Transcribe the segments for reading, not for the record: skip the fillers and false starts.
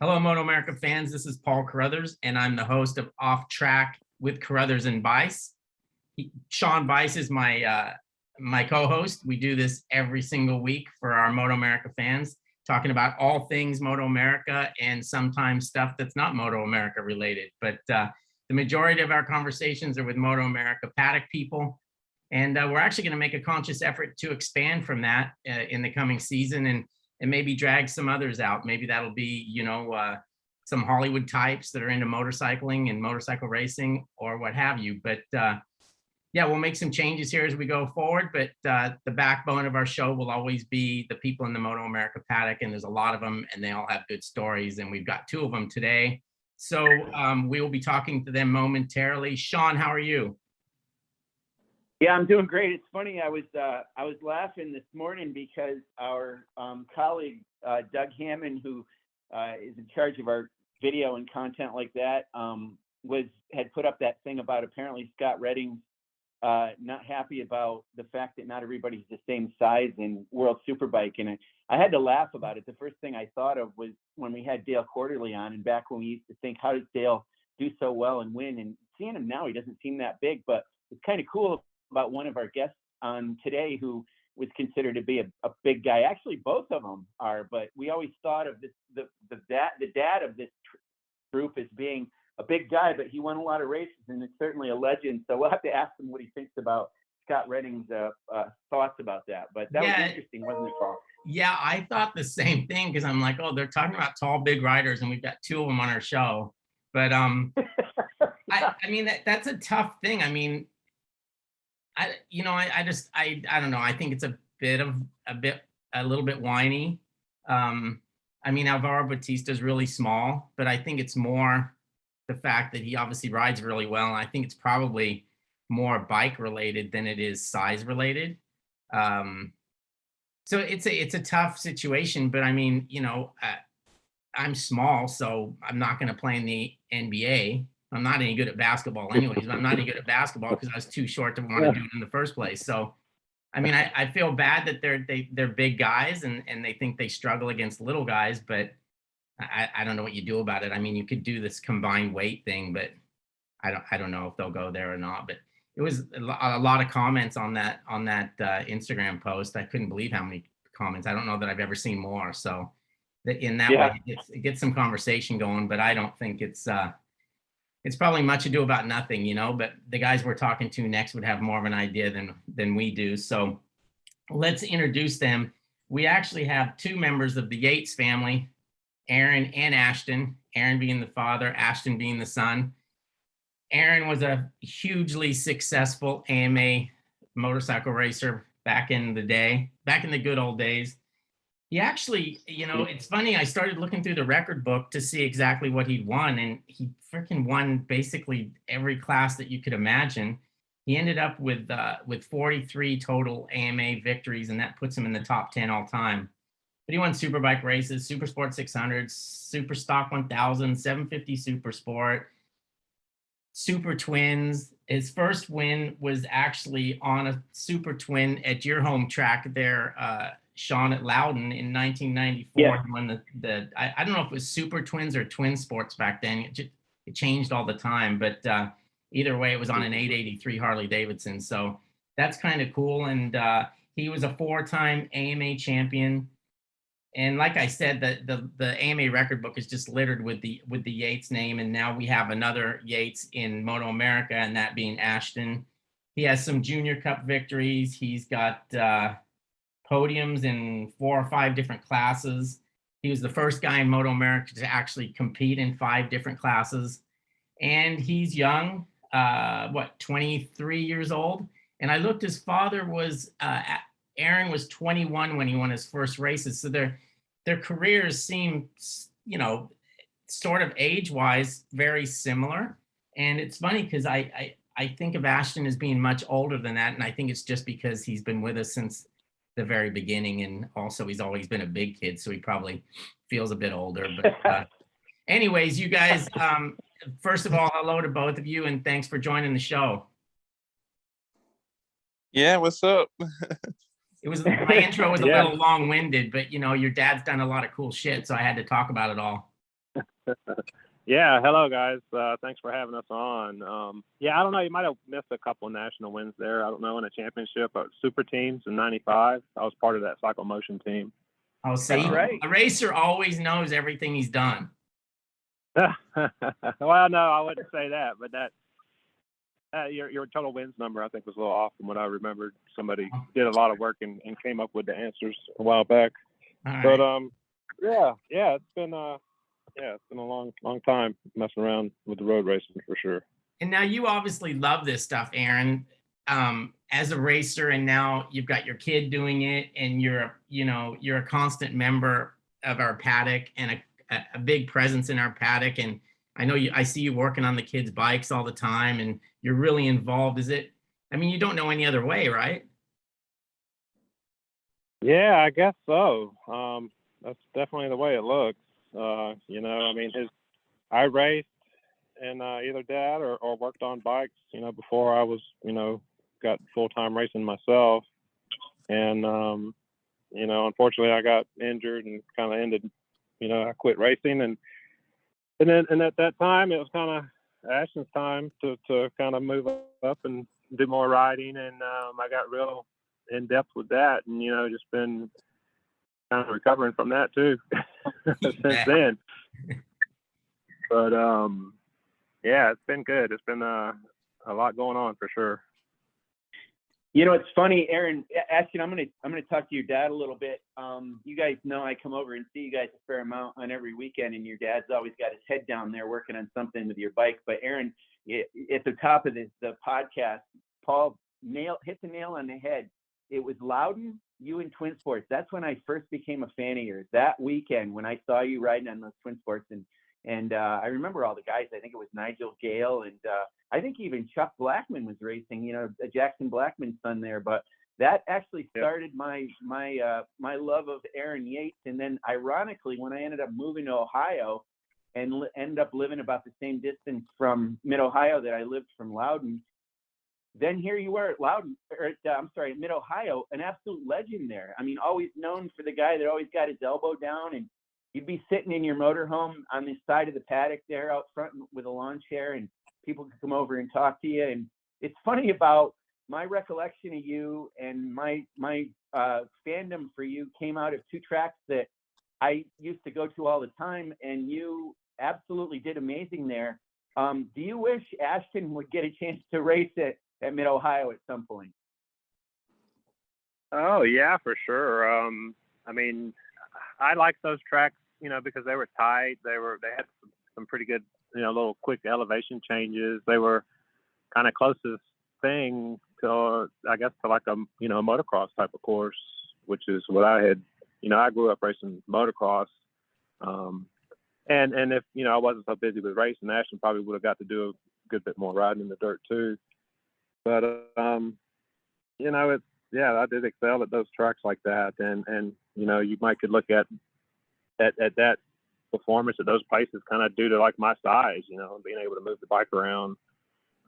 Hello, MotoAmerica fans. This is Paul Carruthers, and I'm the host of Off Track with Carruthers and Bice. Sean Bice is my co-host. We do this every single week for our MotoAmerica fans, talking about all things MotoAmerica and sometimes stuff that's not MotoAmerica related. But the majority of our conversations are with MotoAmerica paddock people, and we're actually going to make a conscious effort to expand from that in the coming season and maybe drag some others out. Maybe that'll be, some Hollywood types that are into motorcycling and motorcycle racing or what have you. But yeah, we'll make some changes here as we go forward. But the backbone of our show will always be the people in the MotoAmerica paddock. And there's a lot of them and they all have good stories. And we've got two of them today. So we will be talking to them momentarily. Sean, how are you? Yeah, I'm doing great. It's funny. I was laughing this morning because our colleague Doug Hammond, who is in charge of our video and content like that, had put up that thing about apparently Scott Redding's not happy about the fact that not everybody's the same size in World Superbike, and I had to laugh about it. The first thing I thought of was when we had Dale Quarterly on, and back when we used to think, how does Dale do so well and win? And seeing him now, he doesn't seem that big, but it's kind of cool about one of our guests on today who was considered to be a big guy. Actually, both of them are, but we always thought of this the dad of this group as being a big guy, but he won a lot of races and is certainly a legend. So we'll have to ask him what he thinks about Scott Redding's thoughts about that. But that was interesting, wasn't it, Paul? Yeah, I thought the same thing because I'm like, oh, they're talking about tall, big riders, and we've got two of them on our show. But I mean, that's a tough thing. I mean, I don't know. I think it's a little bit whiny. I mean, Alvaro Bautista is really small, but I think it's more the fact that he obviously rides really well. And I think it's probably more bike related than it is size related. So it's a tough situation, but I mean, I'm small, so I'm not going to play in the NBA. I'm not any good at basketball anyways. I'm not any good at basketball because I was too short to want to do it in the first place. So, I mean, I feel bad that they're big guys and they think they struggle against little guys, but I don't know what you do about it. I mean, you could do this combined weight thing, but I don't know if they'll go there or not. But it was a lot of comments on that Instagram post. I couldn't believe how many comments. I don't know that I've ever seen more. So in that way, it gets some conversation going. But I don't think it's probably much ado about nothing, but the guys we're talking to next would have more of an idea than we do. So let's introduce them. We actually have two members of the Yates family, Aaron and Ashton, Aaron being the father, Ashton being the son. Aaron was a hugely successful AMA motorcycle racer back in the day, back in the good old days. He actually, it's funny, I started looking through the record book to see exactly what he'd won, and he freaking won basically every class that you could imagine. He ended up with 43 total AMA victories, and that puts him in the top 10 all time. But he won Superbike races, Supersport 600, Super Stock 1000, 750 Supersport, Super Twins. His first win was actually on a Super Twin at your home track there, Sean, at Loudon in 1994. Yeah. When I don't know if it was Super Twins or Twin Sports back then. It changed all the time, but either way, it was on an 883 Harley Davidson. So that's kind of cool. And he was a 4-time AMA champion. And like I said, the AMA record book is just littered with the Yates name. And now we have another Yates in MotoAmerica, and that being Ashton. He has some Junior Cup victories. He's got podiums in 4 or 5 different classes. He was the first guy in MotoAmerica to actually compete in 5 different classes. And he's young, 23 years old. And I looked, his father was, Aaron was 21 when he won his first races. So their careers seem, sort of age-wise, very similar. And it's funny because I think of Ashton as being much older than that. And I think it's just because he's been with us since the very beginning. And also he's always been a big kid, so he probably feels a bit older. But anyways, you guys, first of all, hello to both of you, and thanks for joining the show. Yeah, what's up? My intro was a little long-winded, but your dad's done a lot of cool shit, so I had to talk about it all. Yeah, hello guys. Thanks for having us on. Yeah, I don't know. You might have missed a couple of national wins there. I don't know in a championship, but super teams in '95. I was part of that cycle motion team. Oh, see, That's right. a racer always knows everything he's done. Well, no, I wouldn't say that, but your total wins number I think was a little off from what I remembered. Somebody did a lot of work and came up with the answers a while back. All right. But it's been a long time messing around with the road racing for sure. And now you obviously love this stuff, Aaron, as a racer, and now you've got your kid doing it, and you're a constant member of our paddock and a big presence in our paddock. And I see you working on the kids' bikes all the time, and you're really involved. You don't know any other way, right? Yeah, I guess so. That's definitely the way it looks. I raced in either dad or worked on bikes, before I was, got full-time racing myself. And, unfortunately I got injured and kind of ended, I quit racing. And at that time, it was kind of Ashton's time to kind of move up and do more riding. And I got real in depth with that and, just been kind of recovering from that too since then. But it's been good. It's been a lot going on for sure. It's funny, Aaron, Ashton, I'm gonna talk to your dad a little bit. You guys know I come over and see you guys a fair amount on every weekend, and your dad's always got his head down there working on something with your bike. But Aaron, at the top of the podcast, Paul hit the nail on the head. It was Loudon, you and Twin Sports. That's when I first became a fan of yours. That weekend when I saw you riding on those Twin Sports, and I remember all the guys. I think it was Nigel Gale, and I think even Chuck Blackman was racing. Jackson Blackman's son there. But that actually started my love of Aaron Yates. And then ironically, when I ended up moving to Ohio and ended up living about the same distance from Mid-Ohio that I lived from Loudon, then here you were at Mid-Ohio, an absolute legend there. Always known for the guy that always got his elbow down, and you'd be sitting in your motorhome on the side of the paddock there out front with a lawn chair, and people could come over and talk to you. And it's funny about my recollection of you and my fandom for you came out of two tracks that I used to go to all the time, and you absolutely did amazing there. Do you wish Ashton would get a chance to race it at Mid-Ohio at some point? Oh yeah, for sure. I like those tracks, because they were tight. They had some pretty good, little quick elevation changes. They were kind of closest thing to, I guess, to like a motocross type of course, which is what I had. I grew up racing motocross. And if, I wasn't so busy with racing, Ashton probably would have got to do a good bit more riding in the dirt too. But, I did excel at those tracks like that. And you might could look at that performance at those places kind of due to like my size, being able to move the bike around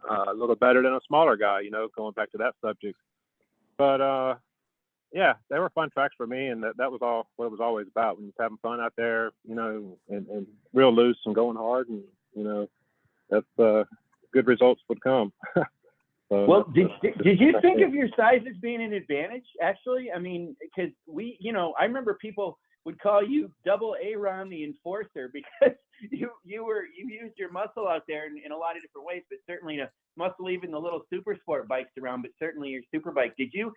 a little better than a smaller guy, going back to that subject. But, they were fun tracks for me. And that was all what it was always about, when you're having fun out there, and real loose and going hard, and, that's good results would come. So, well, did you think of your size as being an advantage, actually? Because I remember people would call you Double Aaron the Enforcer, because you used your muscle out there in a lot of different ways, but certainly to muscle even the little Supersport bikes around, but certainly your Superbike. Did you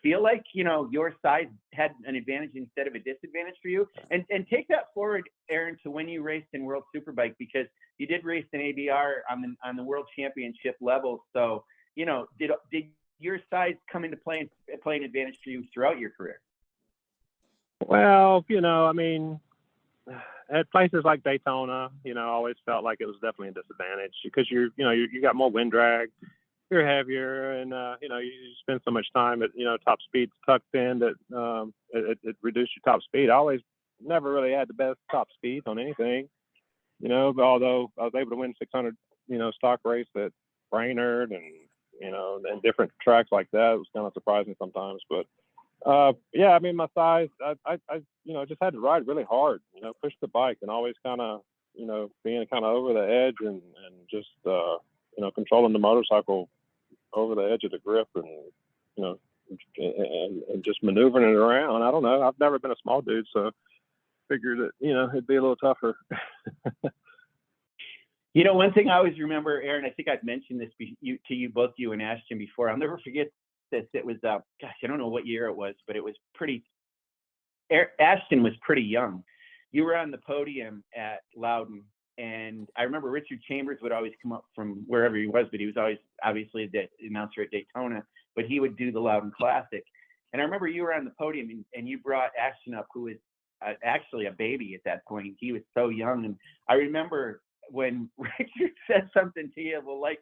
feel like, your size had an advantage instead of a disadvantage for you? And take that forward, Aaron, to when you raced in World Superbike, because you did race in ABR on the World Championship level. So, did your size come into play an advantage for you throughout your career? Well, at places like Daytona, I always felt like it was definitely a disadvantage, because you got more wind drag, you're heavier, and you spend so much time at top speeds tucked in that it reduced your top speed. I always never really had the best top speeds on anything, but although I was able to win 600 stock race at Brainerd and and different tracks like that, it was kind of surprising sometimes. But my size, I just had to ride really hard, push the bike, and always kind of being kind of over the edge and just, controlling the motorcycle over the edge of the grip and, and just maneuvering it around. I don't know. I've never been a small dude, so figured that, it'd be a little tougher. One thing I always remember, Aaron, I think I've mentioned this to you, both you and Ashton before. I'll never forget this. It was, I don't know what year it was, but it was Ashton was pretty young. You were on the podium at Loudon, and I remember Richard Chambers would always come up from wherever he was, but he was always obviously the announcer at Daytona, but he would do the Loudon Classic. And I remember you were on the podium and you brought Ashton up, who was actually a baby at that point. He was so young. And I remember when Richard said something to you, well, like,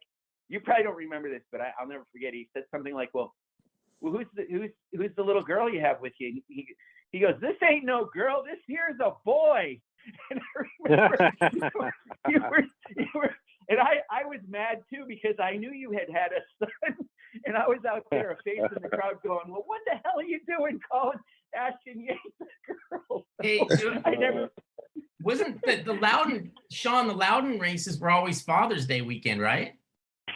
you probably don't remember this, but I'll never forget. He said something like, well, who's the little girl you have with you? He goes, this ain't no girl. This here's a boy. And I remember you were, and I was mad too, because I knew you had a son, and I was out there, a face in the crowd, going, well, what the hell are you doing calling Ashton Yates a girl? Hey, I never. Wasn't the Loudon, Sean, the Loudon races were always Father's Day weekend, right?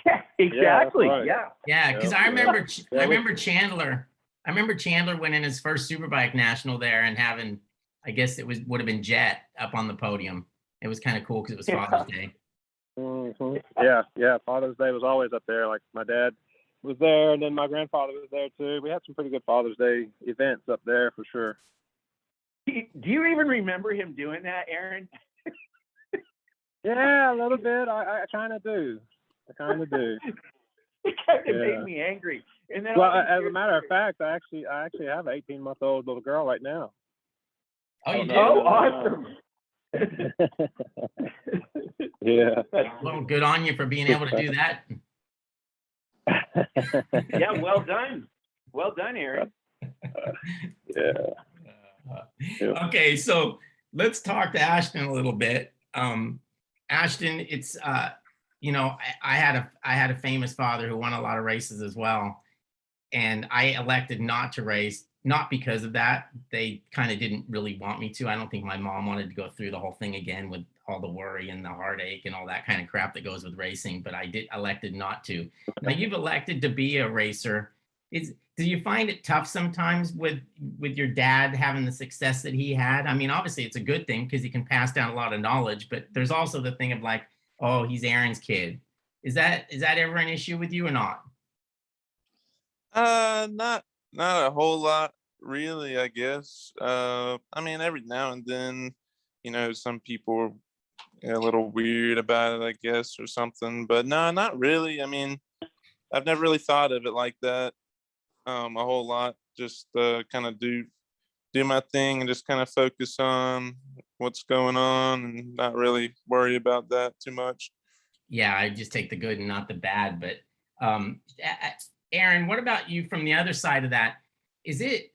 Yeah, exactly. Yeah, right. Yeah, because I remember Chandler winning his first Superbike national there and having, I guess would have been Jet up on the podium. It was kind of cool because it was Father's Day. Mm-hmm. Yeah. Father's Day was always up there. Like, my dad was there, and then my grandfather was there too. We had some pretty good Father's Day events up there for sure. Do you even remember him doing that, Aaron? Yeah, a little bit. I kind of do. It kind of made me angry. And then, well, as a matter of fact, I actually have an 18-month-old little girl right now. Oh, you do? Oh, awesome. Yeah. Well, good on you for being able to do that. Yeah, well done. Well done, Aaron. Yeah. Okay, so let's talk to Ashton a little bit. Ashton, it's I had a famous father who won a lot of races as well, and I elected not to race, not because of that. They kind of didn't really want me to. I don't think my mom wanted to go through the whole thing again with all the worry and the heartache and all that kind of crap that goes with racing, but I elected not to. Now, you've elected to be a racer. Do you find it tough sometimes with your dad having the success that he had? I mean, obviously it's a good thing because he can pass down a lot of knowledge, but there's also the thing of like, oh, he's Aaron's kid. Is that ever an issue with you or not? Not a whole lot, really, I guess. I mean, every now and then, some people are a little weird about it, I guess, or something, but no, not really. I mean, I've never really thought of it like that. A whole lot. Just kind of do my thing and just kind of focus on what's going on and not really worry about that too much. Yeah, I just take the good and not the bad. But Aaron, what about you from the other side of that? Is it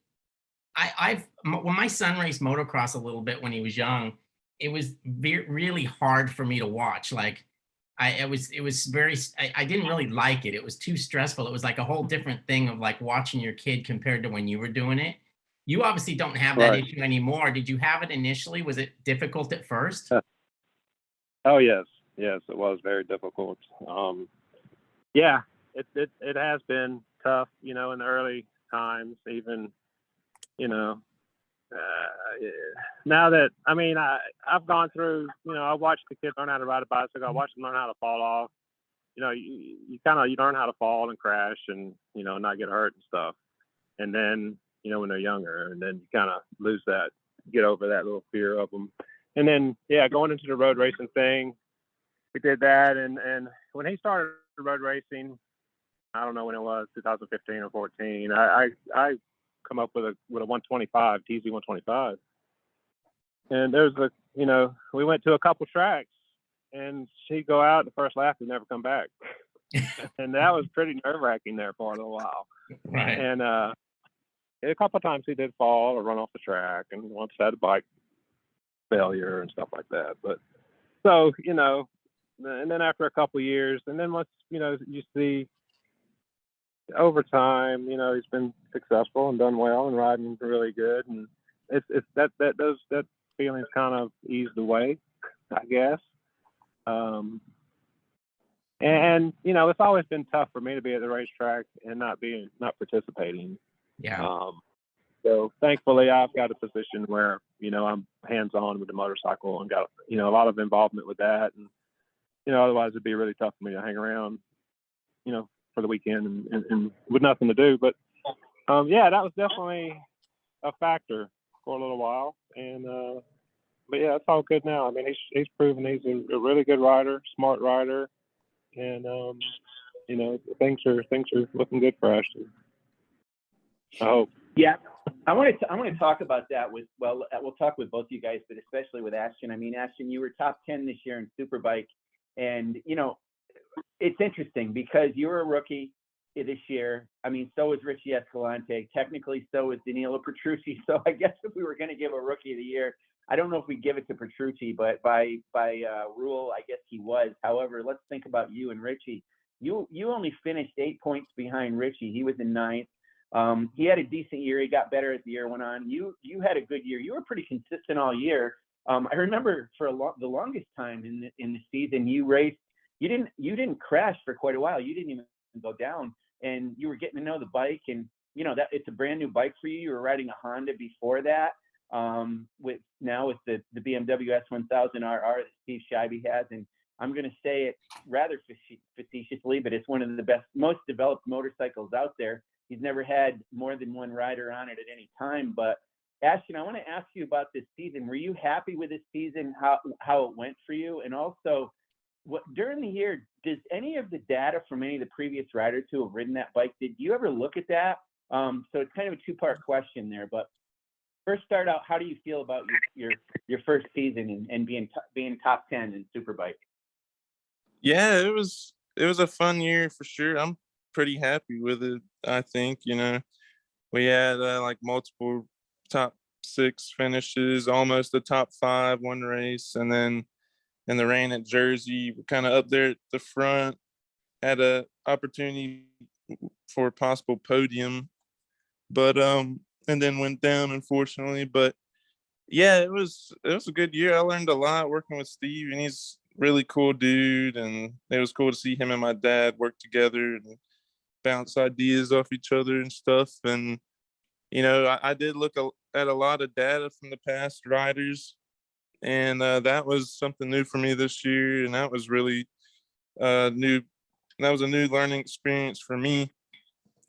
when my son raced motocross a little bit when he was young, it was really hard for me to watch. Like, I didn't really like it. It was too stressful. It was like a whole different thing of like watching your kid compared to when you were doing it. You obviously don't have that issue anymore. Did you have it initially? Was it difficult at first? Oh, yes, it was very difficult. Yeah, it has been tough, in the early times, even, now that, I mean, I've gone through, I watched the kids learn how to ride a bicycle. I watched them learn how to fall off. You learn how to fall and crash and, not get hurt and stuff. And then, when they're younger, and then you kind of lose that, get over that little fear of them. And then, going into the road racing thing, we did that. And when he started road racing, I don't know when it was, 2015 or 14, I come up with a 125, TZ 125. And there's we went to a couple tracks, and she'd go out the first lap and never come back. And that was pretty nerve-wracking there for a little while. Right. And a couple of times he did fall or run off the track, and once had a bike failure and stuff like that. But so, and then after a couple of years, and then once, you see over time, he's been successful and done well and riding really good. And it's that feelings kind of eased away. I guess. And you know, it's always been tough for me to be at the racetrack and not participating. Yeah. So thankfully, I've got a position where, you know, I'm hands-on with the motorcycle and got, you know, a lot of involvement with that. And, you know, otherwise it'd be really tough for me to hang around, you know, for the weekend and with nothing to do. But yeah, that was definitely a factor for a little while. And but yeah, it's all good now. I mean, he's proven he's a really good rider, smart rider, and you know, things are looking good for Ashton. I hope. Yeah, I want to talk about that with, well, we'll talk with both you guys, but especially with Ashton. I mean, Ashton, you were top 10 this year in Superbike, and you know, it's interesting because you were a rookie this year. I mean, so was Richie Escalante. Technically, so was Danilo Petrucci. So I guess if we were going to give a rookie of the year, I don't know if we give it to Petrucci, but by rule, I guess he was. However, let's think about you and Richie. You only finished 8 points behind Richie. He was in ninth. He had a decent year. He got better as the year went on. You had a good year. You were pretty consistent all year. I remember for the longest time in the season, you raced. You didn't crash for quite a while. You didn't even go down, and you were getting to know the bike. And you know that it's a brand new bike for you. You were riding a Honda before that. With the BMW S1000RR that Steve Scheibe has, and I'm going to say it rather facetiously, but it's one of the most developed motorcycles out there. He's never had more than one rider on it at any time. But Ashton, I want to ask you about this season. Were you happy with this season, how it went for you? And also, during the year, does any of the data from any of the previous riders who have ridden that bike, did you ever look at that? So it's kind of a two-part question there. But first, start out, how do you feel about your first season and being top 10 in Superbike? Yeah, it was a fun year for sure. I'm pretty happy with it. I think, you know, we had like multiple top 6 finishes, almost the top 5 one race, and then in the rain at Jersey, we're kind of up there at the front. Had a opportunity for a possible podium, but and then went down, unfortunately. But yeah, it was a good year. I learned a lot working with Steve, and he's a really cool dude, and it was cool to see him and my dad work together and bounce ideas off each other and stuff. And you know, I did look at a lot of data from the past riders, and that was something new for me this year, and that was really new. That was a new learning experience for me,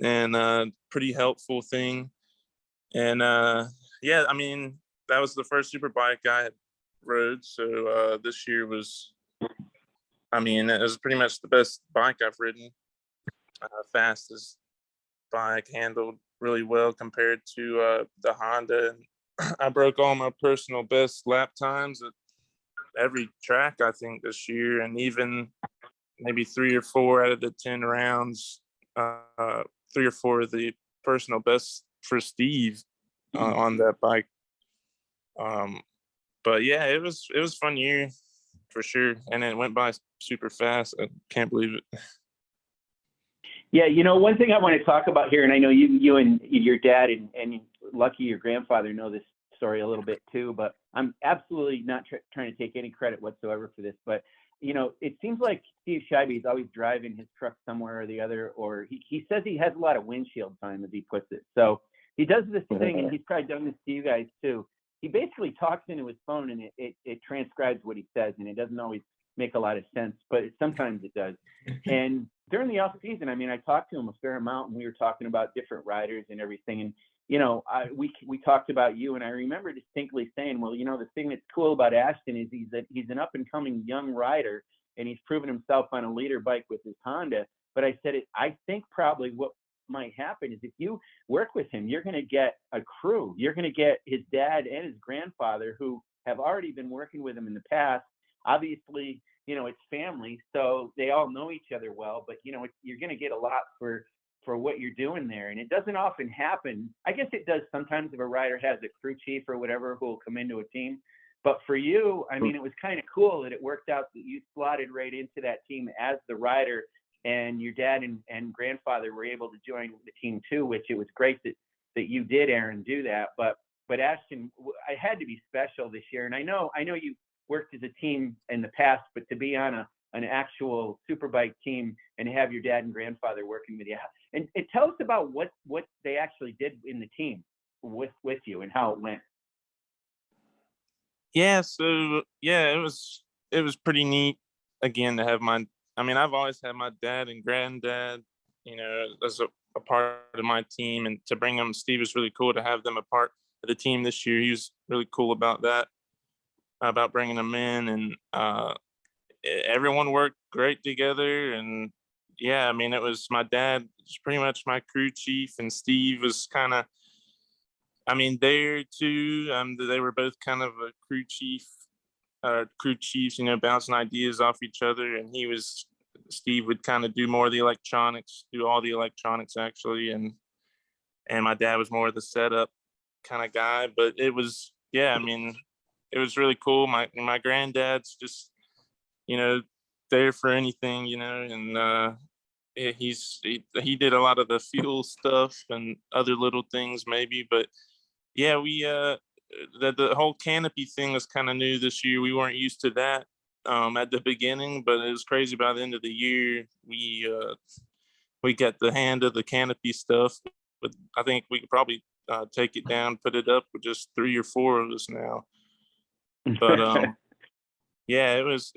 and pretty helpful thing. And yeah, I mean, that was the first Superbike I had rode, so this year was, I mean, it was pretty much the best bike I've ridden. Fastest bike, handled really well compared to the Honda. And I broke all my personal best lap times at every track, I think, this year, and even maybe 3 or 4 out of the 10 rounds, 3 or 4 of the personal best for Steve on that bike. But yeah, it was a fun year for sure, and it went by super fast. I can't believe it. Yeah, you know, one thing I want to talk about here, and I know you and your dad and Lucky, your grandfather, know this story a little bit too, but I'm absolutely not trying to take any credit whatsoever for this. But, you know, it seems like Steve Scheibe is always driving his truck somewhere or the other, or he says he has a lot of windshield time, as he puts it. So he does this thing, and he's probably done this to you guys too. He basically talks into his phone, and it transcribes what he says, and it doesn't always make a lot of sense, but sometimes it does. And during the off season, I mean, I talked to him a fair amount, and we were talking about different riders and everything. And you know, we talked about you, and I remember distinctly saying, well, you know, the thing that's cool about Ashton is he's an up and coming young rider, and he's proven himself on a leader bike with his Honda. But I said, I think probably what might happen is if you work with him, you're going to get a crew. You're going to get his dad and his grandfather who have already been working with him in the past. Obviously, you know, it's family, so they all know each other well, but you know, you're going to get a lot for what you're doing there. And it doesn't often happen. I guess it does sometimes if a rider has a crew chief or whatever who will come into a team. But for you, I mean, it was kind of cool that it worked out that you slotted right into that team as the rider, and your dad and grandfather were able to join the team too, which it was great that you did, Aaron, do that. But Ashton, I had to be special this year. And I know worked as a team in the past, but to be on an actual Superbike team and have your dad and grandfather working with you. And tell us about what they actually did in the team with you and how it went. Yeah, so yeah, it was pretty neat again to have I've always had my dad and granddad, as a part of my team, and to bring them, Steve, was really cool to have them a part of the team this year. He was really cool about that, about bringing them in, and everyone worked great together. And yeah, it was my dad was pretty much my crew chief, and Steve was kind of, there too. They were both kind of a crew chiefs, bouncing ideas off each other. And Steve would kind of do more of the electronics, do all the electronics actually. And my dad was more of the setup kind of guy. But it was, yeah, it was really cool. My granddad's just, there for anything, and he did a lot of the fuel stuff and other little things maybe. But yeah, we the whole canopy thing was kind of new this year. We weren't used to that at the beginning, but it was crazy. By the end of the year, we got the hand of the canopy stuff. But I think we could probably take it down, put it up with just 3 or 4 of us now. But yeah, it was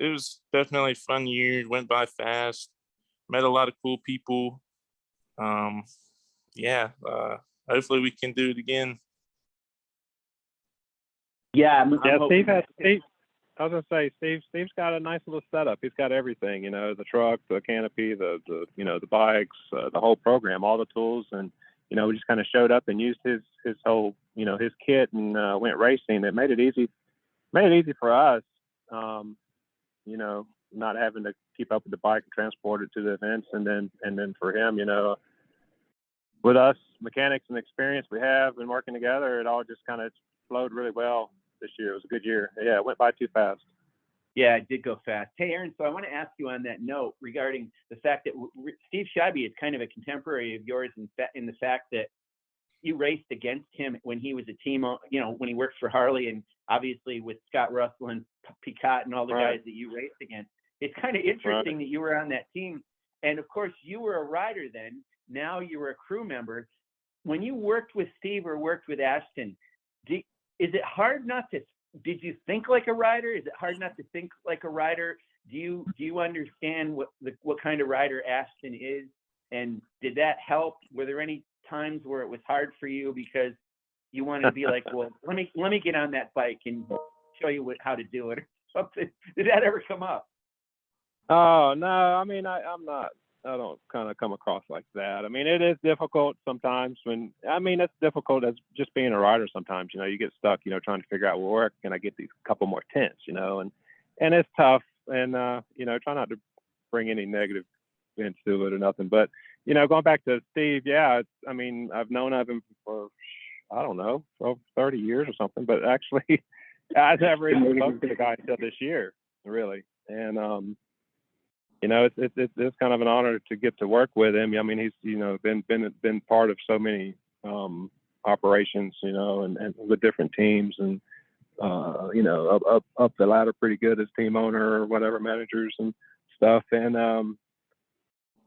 definitely a fun year. It went by fast. Met a lot of cool people. Yeah, hopefully we can do it again. Yeah, Steve I was gonna say, Steve's got a nice little setup. He's got everything, the truck, the canopy, the bikes, the whole program, all the tools, and we just kind of showed up and used his whole his kit and went racing. It made it easy for us, not having to keep up with the bike and transport it to the events, and then for him, with us mechanics and experience we have and working together, it all just kind of flowed really well this year. It was a good year. Yeah, it went by too fast. Yeah, it did go fast. Hey, Aaron, so I want to ask you on that note regarding the fact that Steve Scheibe is kind of a contemporary of yours in the fact that you raced against him when he was a team, when he worked for Harley, and obviously with Scott Russell and Picot and all the guys that you raced against. It's kind of interesting that you were on that team. And of course, you were a rider then. Now you were a crew member. When you worked with Steve or worked with Ashton, is it hard not to, did you think like a rider? Is it hard not to think like a rider? Do you understand what kind of rider Ashton is? And did that help? Were there any times where it was hard for you because you wanted to be like, well, let me get on that bike and show you how to do it or something? Did that ever come up? Oh, no, I'm not. I don't kind of come across like that. It is difficult sometimes it's difficult as just being a rider sometimes, you get stuck, trying to figure out, well, where can I get these couple more tenths, and it's tough, and, try not to bring any negative into it or nothing. But, going back to Steve, yeah, I've known of him for, I don't know, for 30 years or something, but actually I never even spoke to the guy until this year, really. And, it's kind of an honor to get to work with him. He's been part of so many operations, and with different teams, and up the ladder pretty good as team owner or whatever, managers and stuff. And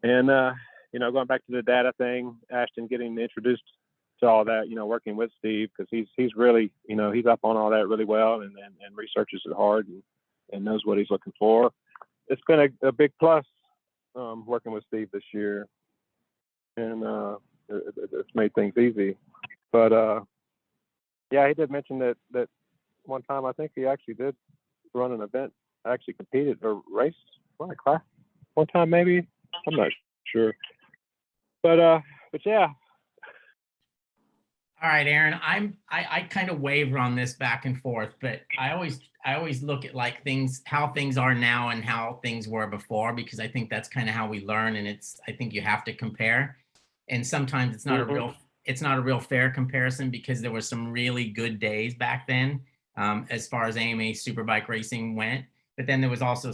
going back to the data thing, Ashton getting introduced to all that, working with Steve, because he's really, he's up on all that really well, and researches it hard and knows what he's looking for. It's been a big plus working with Steve this year, and it's made things easy. But yeah, he did mention that one time I think he actually did run an event, actually competed or raced a class one time maybe. I'm not sure, but yeah. All right, Aaron, I kind of waver on this back and forth, but I always look at how things are now and how things were before, because I think that's kind of how we learn, and I think you have to compare. And sometimes it's not a real fair comparison, because there were some really good days back then, as far as AMA Superbike racing went. But then there was also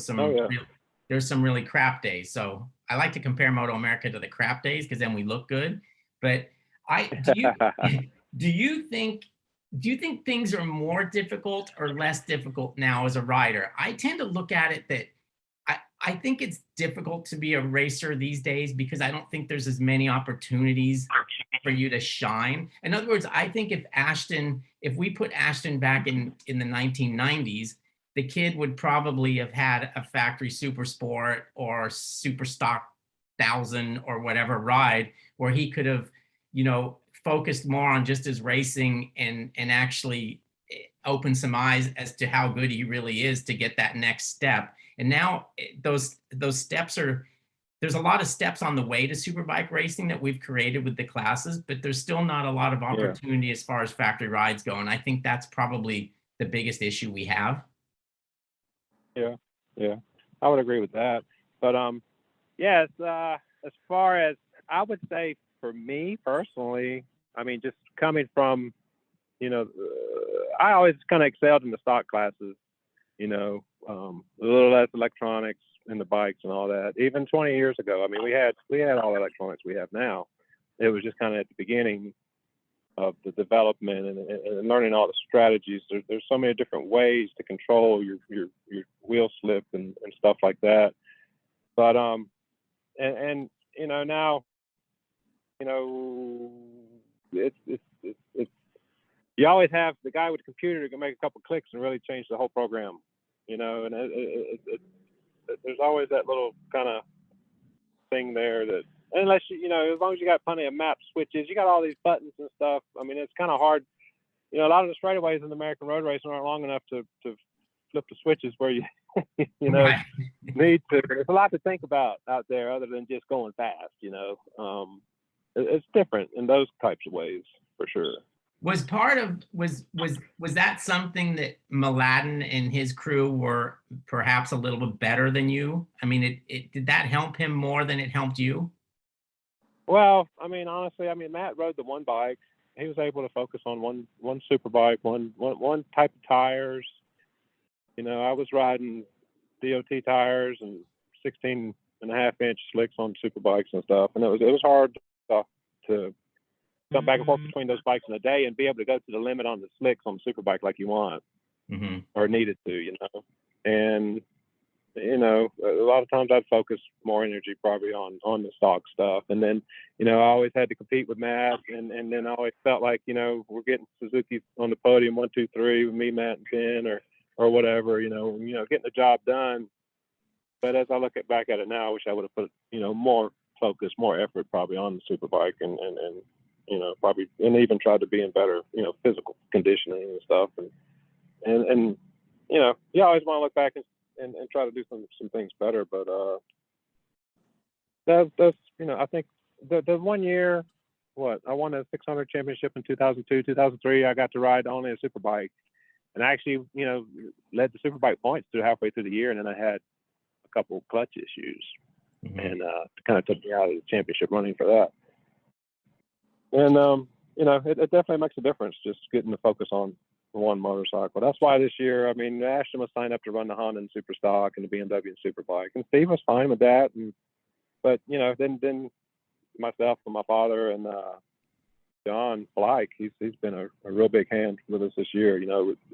there's some really crap days. So I like to compare MotoAmerica to the crap days, because then we look good. But do you think do you think things are more difficult or less difficult now as a rider? I tend to look at it that I think it's difficult to be a racer these days because I don't think there's as many opportunities for you to shine. In other words, I think if we put Ashton back in the 1990s, the kid would probably have had a factory Supersport or Super Stock 1000 or whatever ride where he could have, focused more on just his racing and actually open some eyes as to how good he really is to get that next step. And now those steps there's a lot of steps on the way to Superbike racing that we've created with the classes, but there's still not a lot of opportunity as far as factory rides go. And I think that's probably the biggest issue we have. Yeah, I would agree with that. But yes, as far as I would say for me personally, I mean, just coming from, I always kind of excelled in the stock classes, a little less electronics in the bikes and all that. Even 20 years ago, I mean, we had all the electronics we have now. It was just kind of at the beginning of the development and learning all the strategies. There's so many different ways to control your wheel slip and stuff like that. But and now, it's you always have the guy with the computer who can make a couple clicks and really change the whole program, and there's always that little kind of thing there that, unless as long as you got plenty of map switches, you got all these buttons and stuff. I mean, it's kind of hard. A lot of the straightaways in the American road racing aren't long enough to flip the switches where you Right. need to. There's a lot to think about out there other than just going fast. It's different in those types of ways for sure. Was that something that Mladen and his crew were perhaps a little bit better than you? I mean, did that help him more than it helped you? Well, I mean, honestly, Matt rode the one bike. He was able to focus on one Superbike, one type of tires. I was riding DOT tires and 16.5-inch slicks on Superbikes and stuff, and it was hard to jump back and forth between those bikes in a day and be able to go to the limit on the slicks on the Superbike like you want or needed to, and a lot of times I'd focus more energy probably on the stock stuff, and then I always had to compete with Matt, and then I always felt like we're getting Suzuki on the podium 1, 2, 3 with me, Matt, and Ken, or whatever, getting the job done. But as I look back at it now, I wish I would have put more focus, more effort probably on the Superbike, and probably, and even tried to be in better physical conditioning and stuff, and you always want to look back and try to do some things better. But that's I think the 1 year, I won a 600 championship in 2002, 2003. I got to ride only a Superbike, and I actually led the Superbike points halfway through the year, and then I had a couple clutch issues, and kind of took me out of the championship running for that. And it definitely makes a difference just getting the focus on one motorcycle. That's why this year, Ashton was signed up to run the Honda and Super Stock and the BMW and Superbike, and Steve was fine with that. But then myself and my father and John Blake, he's been a real big hand with us this year.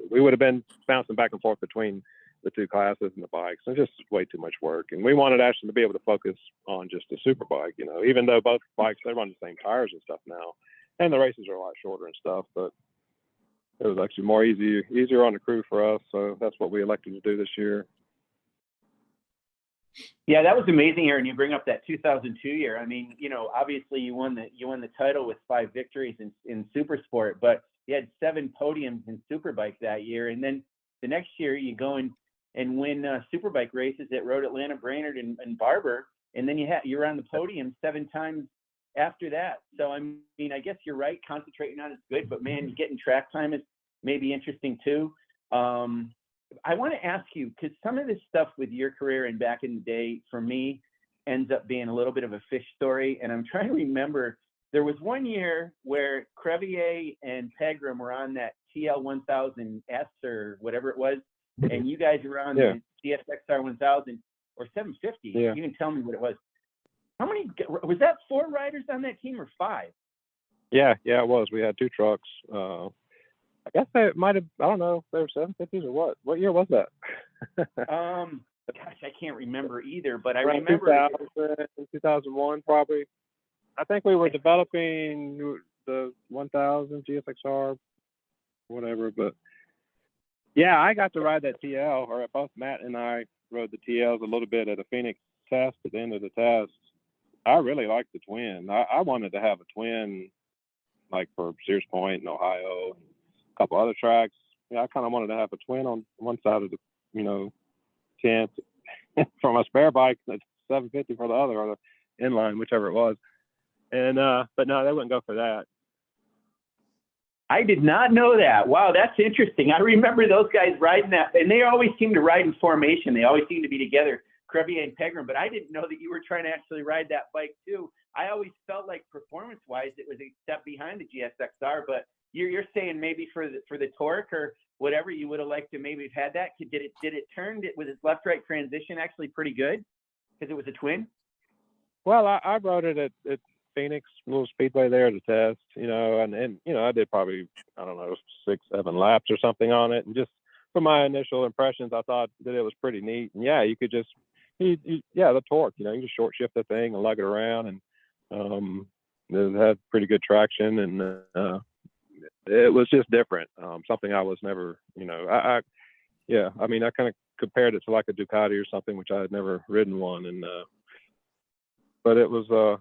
We would have been bouncing back and forth between the two classes and the bikes, and just way too much work. And we wanted Ashton to be able to focus on just the Superbike, even though both bikes, they run the same tires and stuff now, and the races are a lot shorter and stuff, but it was actually easier on the crew for us. So that's what we elected to do this year. Yeah, that was amazing, Aaron. You bring up that 2002 year. Obviously you won the title with 5 victories in Supersport, but you had 7 podiums in Superbike that year. And then the next year you go and win Superbike races at Road Atlanta, Brainerd, and Barber, and then you're on the podium 7 times after that. So I guess you're right. Concentrating on it's good, but man, getting track time is maybe interesting too. I want to ask you, because some of this stuff with your career and back in the day for me ends up being a little bit of a fish story, and I'm trying to remember. There was one year where Crevier and Pegram were on that TL 1000S or whatever it was, and you guys were on the CSXR 1000 or 750. Yeah. You can tell me what it was. How many was that? 4 riders on that team or 5? Yeah, it was. We had 2 trucks. I guess they might have. I don't know if they were 750s or what. What year was that? Gosh, I can't remember either, but I Around remember 2000, 2001 probably. I think we were developing the 1000 GSXR, whatever. But yeah, I got to ride that TL, or both Matt and I rode the TLs a little bit at a Phoenix test at the end of the test. I really liked the twin. I wanted to have a twin, like for Sears Point in Ohio, and a couple other tracks. Yeah, I kind of wanted to have a twin on one side of the, tent for my spare bike, that's 750 for the other, or the inline, whichever it was. And but no, they wouldn't go for that. I did not know that. Wow, that's interesting. I remember those guys riding that, and they always seem to ride in formation. They always seem to be together, Crevier and Pegram, but I didn't know that you were trying to actually ride that bike too. I always felt like performance-wise, it was a step behind the GSXR, but you're saying maybe for the torque or whatever, you would have liked to maybe have had that. Did it turn it with its left-right transition actually pretty good because it was a twin? Well, I rode it at Phoenix little speedway there to test, and I did probably, I don't know, 6-7 laps or something on it, and just from my initial impressions, I thought that it was pretty neat. And yeah, you could just, the torque, you just short shift the thing and lug it around, and it had pretty good traction, and it was just different. Something I was never, I kind of compared it to like a Ducati or something, which I had never ridden one, and but it was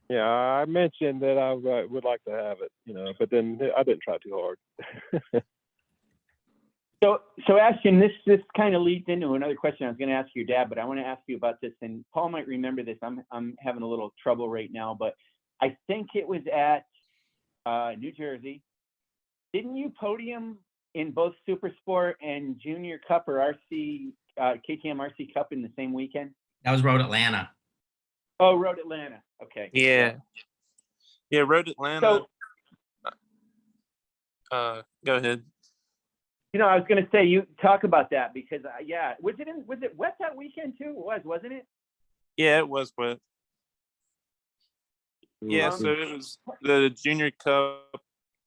I mentioned that I would like to have it, but then I didn't try too hard. So Ashton, this kind of leads into another question I was going to ask your dad, but I want to ask you about this, and Paul might remember this. I'm having a little trouble right now, but I think it was at New Jersey. Didn't you podium in both Supersport and Junior Cup or RC KTM RC Cup in the same weekend? That was Road Atlanta. Oh, Road Atlanta. Okay. Yeah, Road Atlanta. So, go ahead. I was going to say, you talk about that because was it wet that weekend too? It was, wasn't it? Yeah, it was wet. Yeah, so it was the Junior Cup.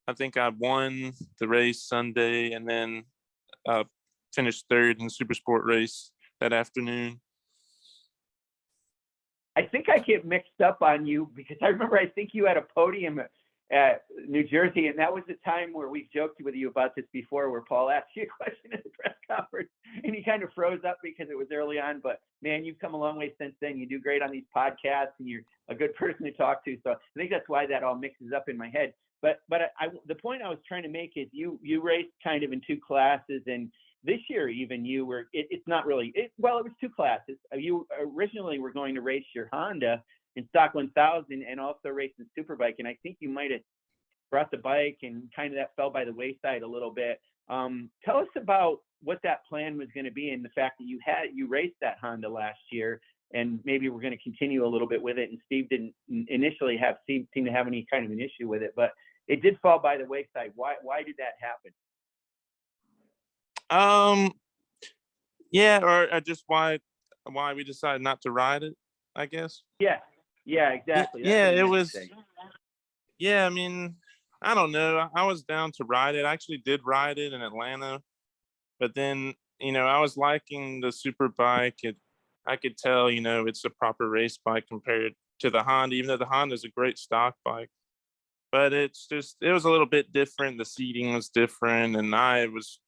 I think I won the race Sunday and then finished third in the Supersport race that afternoon. I think I get mixed up on you because I think you had a podium at New Jersey, and that was the time where we joked with you about this before, where Paul asked you a question at the press conference, and he kind of froze up because it was early on. But man, you've come a long way since then. You do great on these podcasts, and you're a good person to talk to. So I think that's why that all mixes up in my head. But the point I was trying to make is you raced kind of in two classes, and this year even you were. It's not really. It was two classes. You originally were going to race your Honda in Stock 1000 and also race in Superbike, and I think you might have brought the bike, and kind of that fell by the wayside a little bit. Tell us about what that plan was going to be, and the fact that you raced that Honda last year, and maybe we're going to continue a little bit with it. And Steve didn't initially seem to have any kind of an issue with it, but it did fall by the wayside. Why did that happen? Or just why we decided not to ride it, I guess. Yeah, exactly. It was. Yeah, I mean, I don't know. I was down to ride it. I actually did ride it in Atlanta, but then I was liking the Superbike. I could tell it's a proper race bike compared to the Honda, even though the Honda is a great stock bike. But it was a little bit different. The seating was different, and I was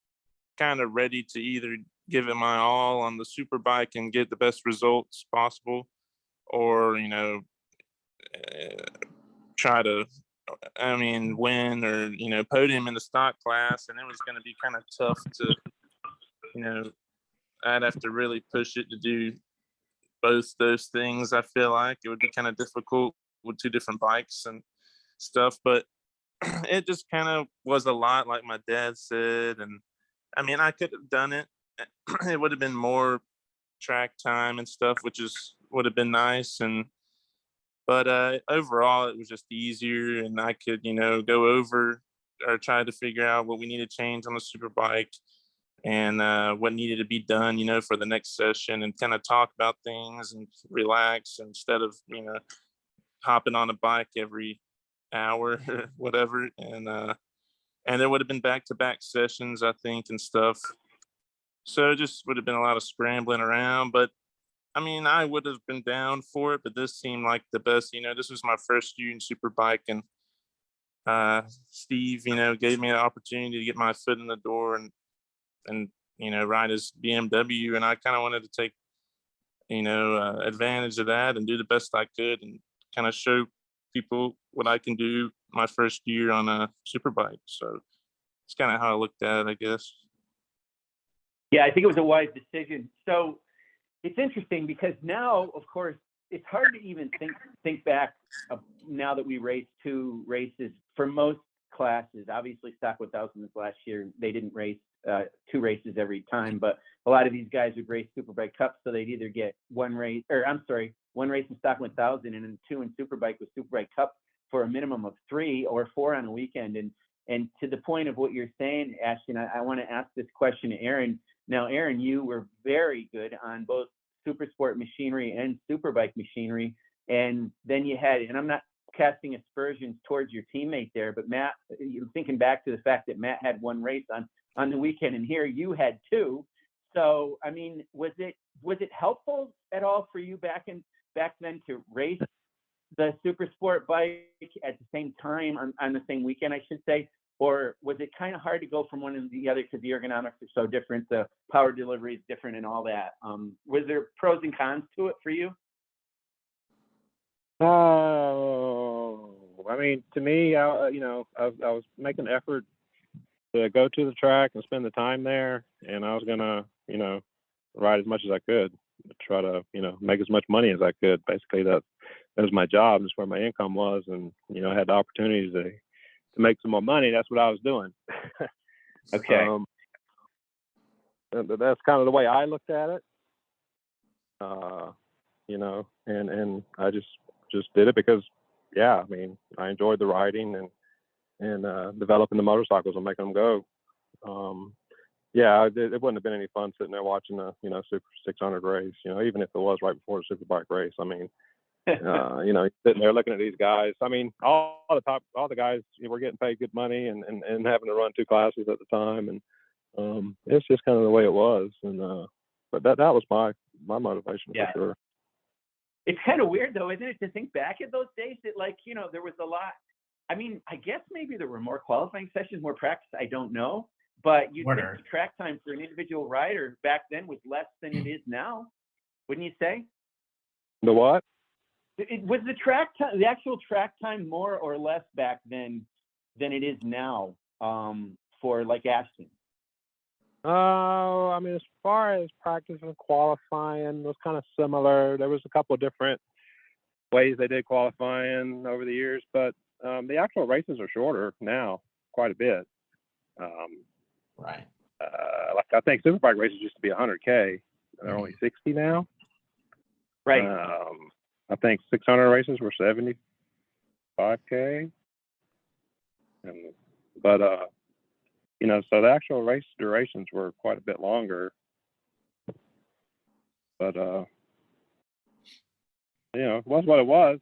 kind of ready to either give it my all on the Superbike and get the best results possible, or try to win or podium in the stock class. And it was going to be kind of tough to I'd have to really push it to do both those things. I feel like it would be kind of difficult with two different bikes and stuff, but it just kind of was a lot, like my dad said. And I could have done it. It would have been more track time and stuff, which would have been nice. But overall, it was just easier, and I could, go over or try to figure out what we need to change on the Superbike and what needed to be done, for the next session, and kind of talk about things and relax instead of, hopping on a bike every hour or whatever. And and there would have been back-to-back sessions, I think, and stuff. So it just would have been a lot of scrambling around. But I mean, I would have been down for it, but this seemed like the best. This was my first year in Superbike, and Steve, gave me an opportunity to get my foot in the door and ride his BMW, and I kind of wanted to take advantage of that and do the best I could and kind of show people what I can do my first year on a Superbike. So it's kind of how I looked at it, I guess. Yeah, I think it was a wise decision. So it's interesting because now, of course, it's hard to even think back now that we raced 2 races for most classes. Obviously, Stock 1000 this last year, they didn't race 2 races every time, but a lot of these guys would race Superbike Cup, so they'd either get 1 race in Stock 1000 and then 2 in Superbike with Superbike Cup for a minimum of 3 or 4 on a weekend. And to the point of what you're saying, Ashton, I want to ask this question to Aaron. Now, Aaron, you were very good on both Supersport machinery and Superbike machinery, and then you had, and I'm not casting aspersions towards your teammate there, but Matt, thinking back to the fact that Matt had 1 race on the weekend, and here you had 2. So, I mean, was it helpful at all for you back then to race the Supersport bike at the same time on the same weekend, I should say? Or was it kind of hard to go from one to the other because the ergonomics are so different, the power delivery is different and all that? Was there pros and cons to it for you? I mean, to me, I was making an effort to go to the track and spend the time there, and I was gonna, ride as much as I could, try to, make as much money as I could. Basically, that was my job. That's where my income was, and I had the opportunities to make some more money. That's what I was doing. Okay. That's kind of the way I looked at it. And I just did it because, I mean, I enjoyed the riding and developing the motorcycles and making them go. It wouldn't have been any fun sitting there watching a Super 600 race. Even if it was right before the Superbike race. I mean, sitting there looking at these guys. I mean, all the guys were getting paid good money and having to run 2 classes at the time, and it's just kind of the way it was. And but that was my motivation for sure. It's kind of weird though, isn't it, to think back at those days that there was a lot. I mean, I guess maybe there were more qualifying sessions, more practice. I don't know, but you think the track time for an individual rider back then was less than it is now, wouldn't you say? The what? Was the track time, the actual track time, more or less back then than it is now for like Ashton? I mean, as far as practice and qualifying, it was kind of similar. There was a couple of different ways they did qualifying over the years, but the actual races are shorter now, quite a bit. Right. Like I think Superbike races used to be 100K. They're only 60 now. Right. I think 600 races were 75K. But so the actual race durations were quite a bit longer. But it was what it was.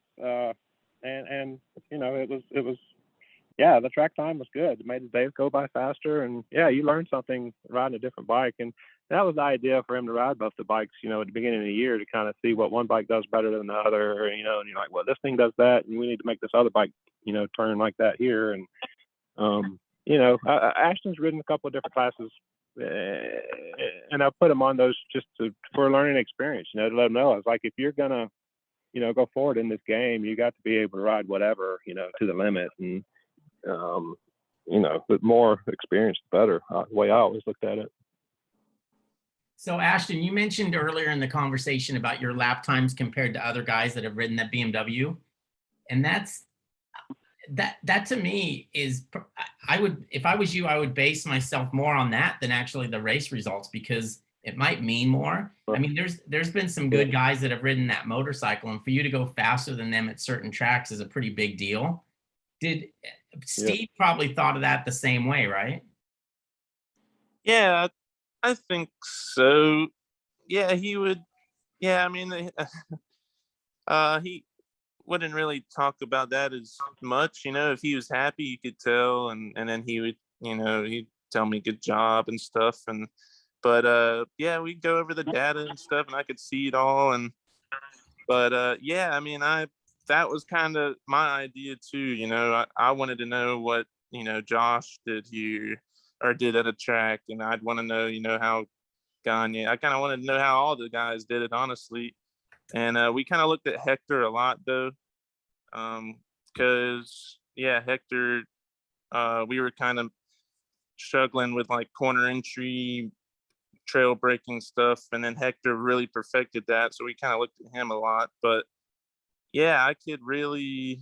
And it was the track time was good. It made the days go by faster, and you learned something riding a different bike. And that was the idea for him to ride both the bikes, at the beginning of the year, to kind of see what one bike does better than the other, and you're like, well, this thing does that, and we need to make this other bike, turn like that here. And, Ashton's ridden a couple of different classes, and I put him on those just for a learning experience, to let him know. I was like, if you're going to, go forward in this game, you got to be able to ride whatever, to the limit. And, the more experience, the better, the way I always looked at it. So Ashton, you mentioned earlier in the conversation about your lap times compared to other guys that have ridden that BMW. And that to me is, if I was you, I would base myself more on that than actually the race results, because it might mean more. I mean, there's been some good guys that have ridden that motorcycle, and for you to go faster than them at certain tracks is a pretty big deal. Did Steve probably thought of that the same way, right? Yeah, I think so. Yeah, he would. Yeah, I mean, he wouldn't really talk about that as much. If he was happy, you could tell, and then he would he'd tell me good job and stuff. But yeah, we'd go over the data and stuff, and I could see it all. But yeah, I mean, that was kind of my idea too. I wanted to know what, Josh did here or did at a track, and I'd want to know, how Gagne, I kind of wanted to know how all the guys did it, honestly. And we kind of looked at Hector a lot though. Because yeah, Hector, we were kind of struggling with like corner entry, trail braking stuff, and then Hector really perfected that, so we kind of looked at him a lot. But yeah, I could really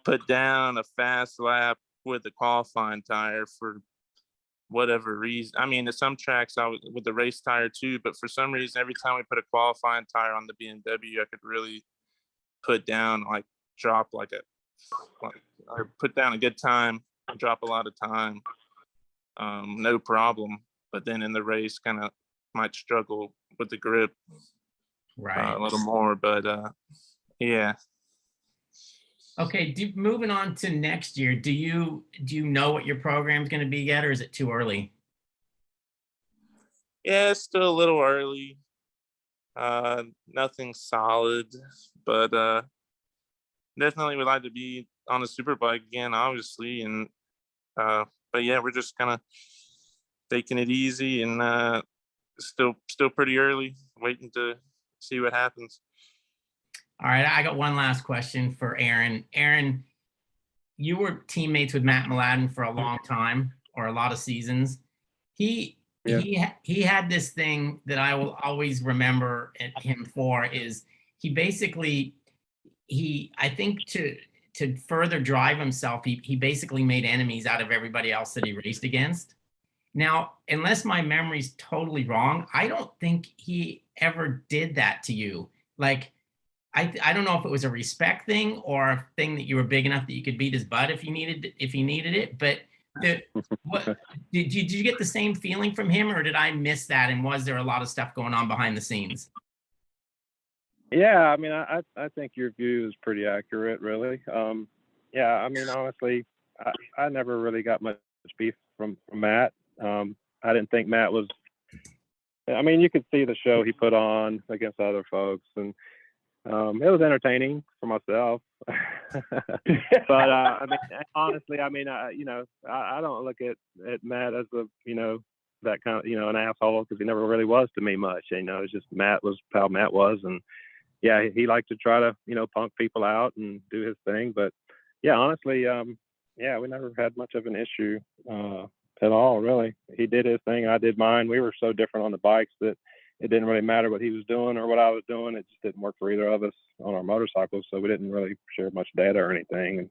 put down a fast lap with the qualifying tire for whatever reason. I mean, at some tracks I was with the race tire too, but for some reason, every time we put a qualifying tire on the BMW, I could really drop or put down a good time, drop a lot of time, no problem. But then in the race, kind of might struggle with the grip, right, a little more. But yeah. Okay, moving on to next year, do you know what your program's going to be yet, or is it too early? Yeah, it's still a little early. Nothing solid, but definitely would like to be on a Superbike again, obviously. And but yeah, we're just kind of taking it easy, and still pretty early, waiting to see what happens. All right, I got one last question for Aaron. Aaron, you were teammates with Matt Mladen for a long time, or a lot of seasons. He had this thing that I will always remember him for, is he basically, I think to further drive himself, he basically made enemies out of everybody else that he raced against. Now, unless my memory's totally wrong, I don't think he ever did that to you. Like, I don't know if it was a respect thing or a thing that you were big enough that you could beat his butt if he needed it. But did you get the same feeling from him, or did I miss that? And was there a lot of stuff going on behind the scenes? Yeah, I mean, I think your view is pretty accurate, really. Yeah, I mean, honestly, I never really got much beef from Matt. I didn't think Matt was. I mean, you could see the show he put on against other folks, and it was entertaining for myself. But I mean, honestly, I mean, I don't look at Matt as that kind of an asshole, because he never really was to me much. It's just Matt was how Matt was, and yeah, he liked to try to punk people out and do his thing. But yeah, honestly, yeah, we never had much of an issue at all, really. He did his thing, I did mine. We were so different on the bikes that it didn't really matter what he was doing or what I was doing. It just didn't work for either of us on our motorcycles, so we didn't really share much data or anything.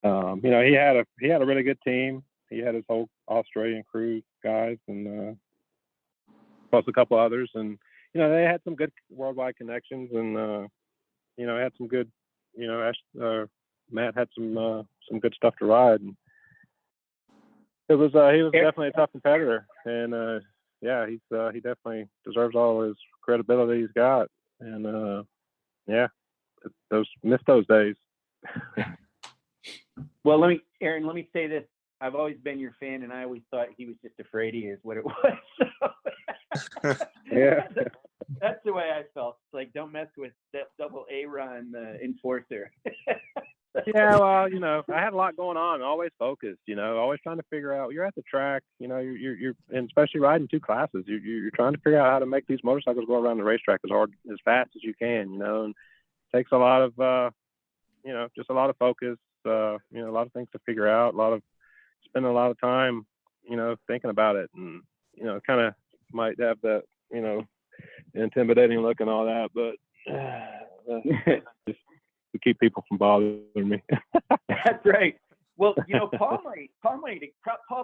And he had a really good team. He had his whole Australian crew guys, and plus a couple others, and they had some good worldwide connections, and had some good, Matt had some good stuff to ride, and he was definitely a tough competitor, and yeah, he definitely deserves all his credibility he's got, and yeah, miss those days. Well, Aaron, let me say this. I've always been your fan, and I always thought he was just afraid he is what it was. So, yeah. That's the way I felt. It's like, don't mess with that double A run enforcer. Yeah, well, I had a lot going on, always focused, always trying to figure out. You're at the track, you're and especially riding two classes. You're trying to figure out how to make these motorcycles go around the racetrack as fast as you can, and it takes a lot of, just a lot of focus, a lot of things to figure out, spending a lot of time, thinking about it, and, kind of might have that, intimidating look and all that, but just to keep people from bothering me. That's right. Well, Paul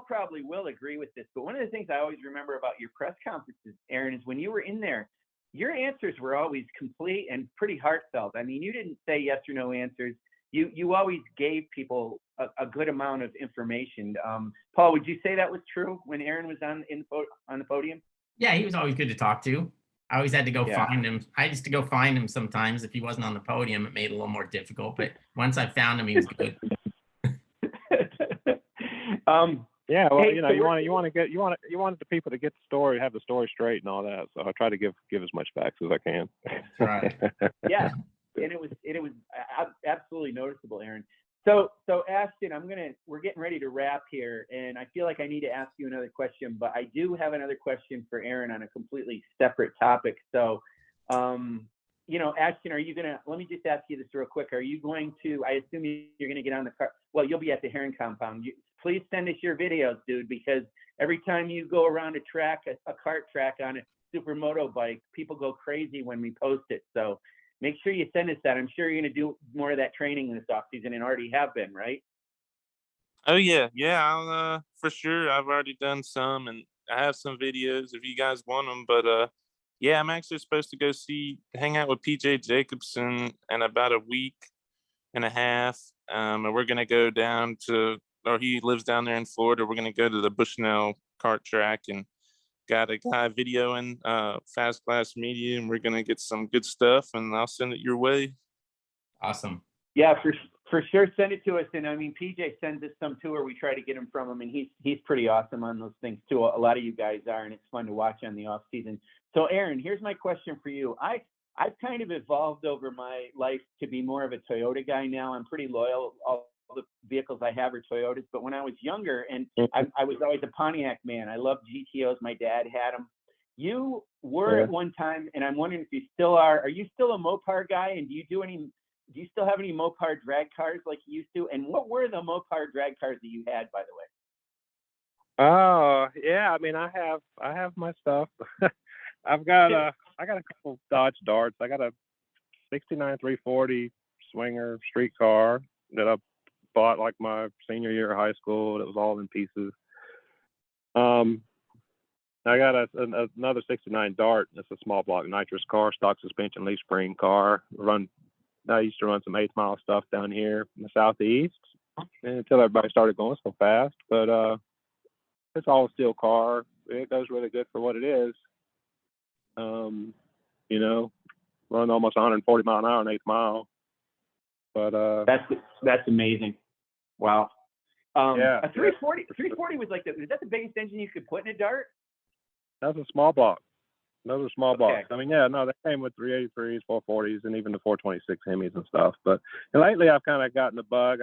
probably will agree with this, but one of the things I always remember about your press conferences, Aaron, is when you were in there, your answers were always complete and pretty heartfelt. I mean, you didn't say yes or no answers. You always gave people a good amount of information. Paul, would you say that was true when Aaron was on the podium? Yeah, he was always good to talk to. I always had to go find him. I used to go find him sometimes. If he wasn't on the podium, it made it a little more difficult. But once I found him, he was good. Yeah, well, Hey, you know, so you want the people to get the story, have the story straight and all that. So I try to give as much facts as I can. That's right. Yeah, and it was absolutely noticeable, Aaron. So Ashton, we're getting ready to wrap here, and I feel like I need to ask you another question, but I do have another question for Aaron on a completely separate topic. So, you know, Ashton, let me just ask you this real quick. Are you going to, I assume you're going to get on the car. Well, you'll be at the Heron compound. Please send us your videos, dude, because every time you go around a track, a kart track on a supermoto bike, people go crazy when we post it. So make sure you send us that. I'm sure you're going to do more of that training this off season and already have been, right? Oh yeah, I'll for sure. I've already done some, and I have some videos if you guys want them. But yeah, I'm actually supposed to go hang out with PJ Jacobson in about a week and a half, and we're gonna go down to, or he lives down there in Florida. We're gonna go to the Bushnell kart track and got a guy videoing fast class media, and we're gonna get some good stuff, and I'll send it your way. Awesome. Yeah, for sure. Send it to us. And I mean, PJ sends us some too, or we try to get them from him, and he's pretty awesome on those things too. A lot of you guys are, and it's fun to watch on the off season. So Aaron, here's my question for you. I've kind of evolved over my life to be more of a Toyota guy now. I'm pretty loyal. All the vehicles I have are Toyotas, but when I was younger, and I was always a Pontiac man. I loved GTOs. My dad had them. You were at one time, and I'm wondering if you still are. Are you still a Mopar guy? And do you still have any Mopar drag cars like you used to? And what were the Mopar drag cars that you had, by the way? Oh, yeah. I mean, I have my stuff. I got a couple Dodge Darts. I got a 69 340 Swinger street car that I bought like my senior year of high school. That was all in pieces. I got another 69 Dart. It's a small block nitrous car, stock suspension, leaf spring car. I used to run some 8-mile stuff down here in the southeast until everybody started going so fast. But it's all a steel car. It goes really good for what it is. You know, run almost 140 mile an hour on 8th mile. But that's amazing. Wow. Yeah. A 340 was like is that the biggest engine you could put in a Dart? That's a small block. Those are small blocks. Okay. I mean, yeah, no, they came with 383s, 440s, and even the 426 Hemis and stuff. But lately, I've kind of gotten the bug.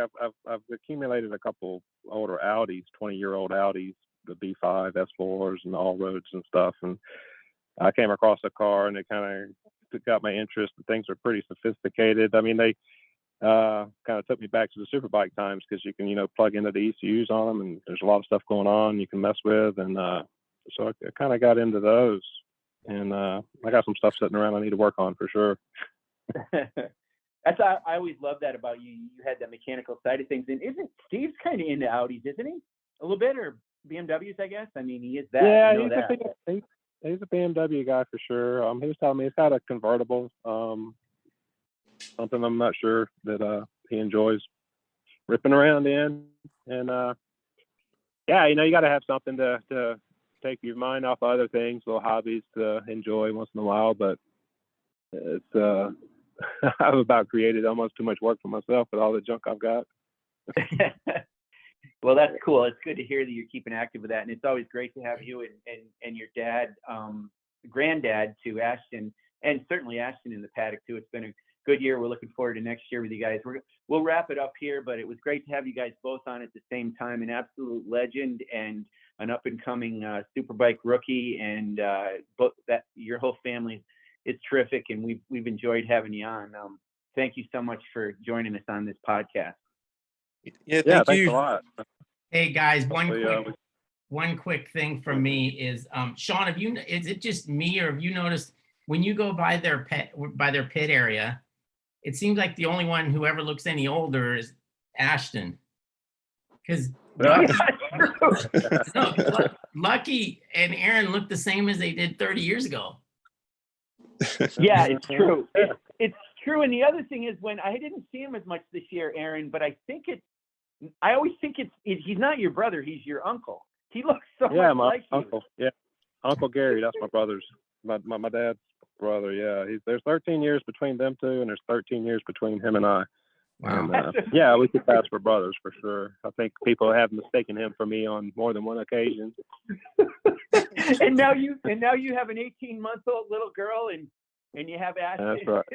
I've accumulated a couple older Audis, 20-year-old Audis, the B5 S4s and all roads and stuff. And I came across a car, and it kind of got my interest. The things are pretty sophisticated. I mean, they kind of took me back to the Superbike times because you can, plug into the ECUs on them, and there's a lot of stuff going on you can mess with. And so I kind of got into those. And I got some stuff sitting around I need to work on for sure. I always love that about you. You had that mechanical side of things. And isn't Steve's kind of into Audis, isn't he? A little bit, or BMWs, I guess. I mean, he is that. Yeah, he's a BMW guy for sure. He was telling me he's got a convertible, something I'm not sure that he enjoys ripping around in. And yeah, you got to have something to take your mind off of other things, little hobbies to enjoy once in a while. But it's I've about created almost too much work for myself with all the junk I've got. Well, that's cool. It's good to hear that you're keeping active with that, and it's always great to have you and your dad, granddad to Ashton, and certainly Ashton in the paddock too. It's been a good year. We're looking forward to next year with you guys. We'll wrap it up here, but it was great to have you guys both on at the same time. An absolute legend and an up and coming Superbike rookie, and that your whole family is terrific, and we've enjoyed having you on. Thank you so much for joining us on this podcast. Yeah, thanks a lot. Hey guys, one quick thing from me is, Sean, is it just me, or have you noticed when you go by their pit area, it seems like the only one who ever looks any older is Ashton, because Lucky and Aaron look the same as they did 30 years ago. Yeah, it's true. It's true. And the other thing is, when I didn't see him as much this year, Aaron, but I always think he's not your brother, he's your uncle. He looks so much like you. Uncle. Yeah, Uncle Gary. That's my brother's, my dad's brother. Yeah, there's 13 years between them two, and there's 13 years between him and I. Wow. And, yeah, we could pass for brothers for sure. I think people have mistaken him for me on more than one occasion. and now you have an 18-month-old little girl, and you have Ashton. That's right.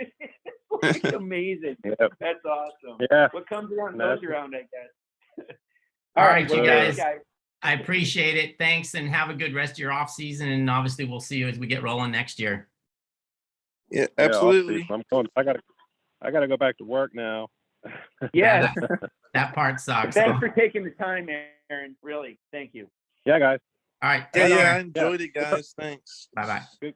It's like amazing. Yep. That's awesome. Yeah. What comes around goes around, I guess. All right, you well, guys. I appreciate it. Thanks, and have a good rest of your off season. And obviously, we'll see you as we get rolling next year. Yeah, absolutely. I'm going. I gotta go back to work now. Yeah. That part sucks. Thanks for taking the time, Aaron. Really, thank you. Yeah, guys. All right. Yeah, take I care. enjoyed it, guys. Thanks. Bye-bye. Good.